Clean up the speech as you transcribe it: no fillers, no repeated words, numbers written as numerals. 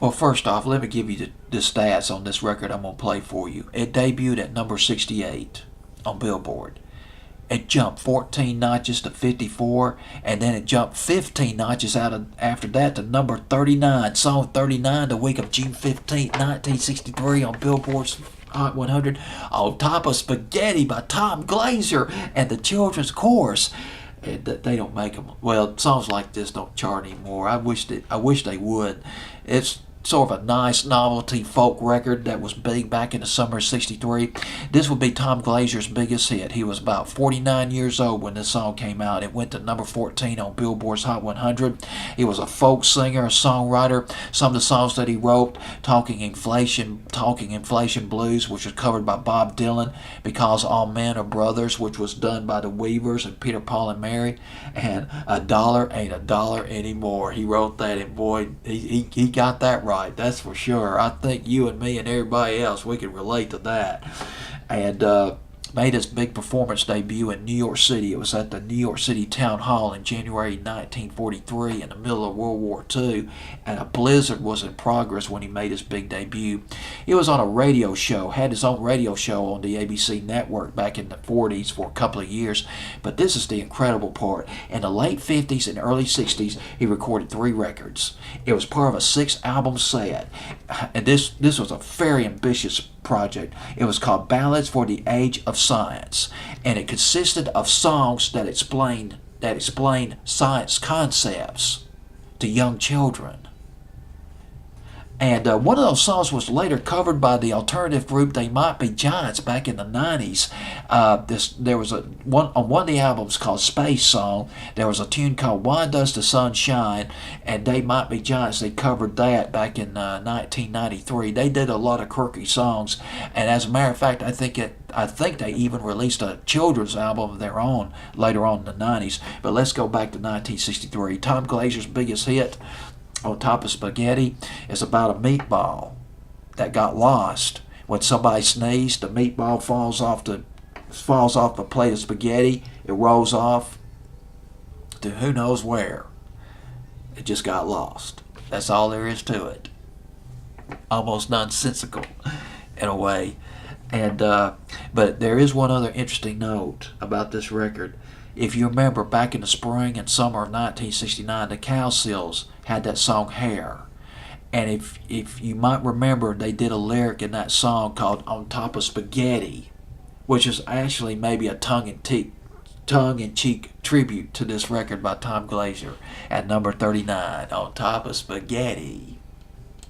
Well, first off, let me give you the stats on this record I'm going to play for you. It debuted at number 68 on Billboard. It jumped 14 notches to 54, and then it jumped 15 notches after that to number 39. Song 39 the week of June 15th, 1963 on Billboard's Hot 100, on top of Spaghetti by Tom Glazer and the Children's Chorus. They don't make them. Well, songs like this don't chart anymore. I wish they would. It's sort of a nice novelty folk record that was big back in the summer of '63. This would be Tom Glazer's biggest hit. He was about 49 years old when this song came out. It went to number 14 on Billboard's Hot 100. He was a folk singer, a songwriter. Some of the songs that he wrote, Talking Inflation Blues, which was covered by Bob Dylan, Because All Men Are Brothers, which was done by the Weavers and Peter, Paul, and Mary, and A Dollar Ain't a Dollar Anymore. He wrote that, and boy, he got that right. That's for sure. I think you and me and everybody else, we can relate to that. And made his big performance debut in New York City. It was at the New York City Town Hall in January 1943 in the middle of World War II, and a blizzard was in progress when he made his big debut. He was on a radio show, had his own radio show on the ABC network back in the 40s for a couple of years, but this is the incredible part. In the late 50s and early 60s, he recorded 3 records. It was part of a 6-album set, and this was a very ambitious project. It was called Ballads for the Age of Science, and it consisted of songs that explained science concepts to young children. And one of those songs was later covered by the alternative group They Might Be Giants back in the 90s. There was on one of the albums called Space Song, there was a tune called Why Does the Sun Shine? And They Might Be Giants, they covered that back in 1993. They did a lot of quirky songs, and as a matter of fact, I think they even released a children's album of their own later on in the 90s. But let's go back to 1963. Tom Glazer's biggest hit, On Top of Spaghetti, is about a meatball that got lost. When somebody sneezed, the meatball falls off a plate of spaghetti. It rolls off to who knows where. It just got lost. That's all there is to it. Almost nonsensical in a way. And but there is one other interesting note about this record. If you remember, back in the spring and summer of 1969, the Cowsills had that song Hair. And if you might remember, they did a lyric in that song called On Top of Spaghetti, which is actually maybe a tongue-in-cheek tribute to this record by Tom Glazer at number 39, On Top of Spaghetti.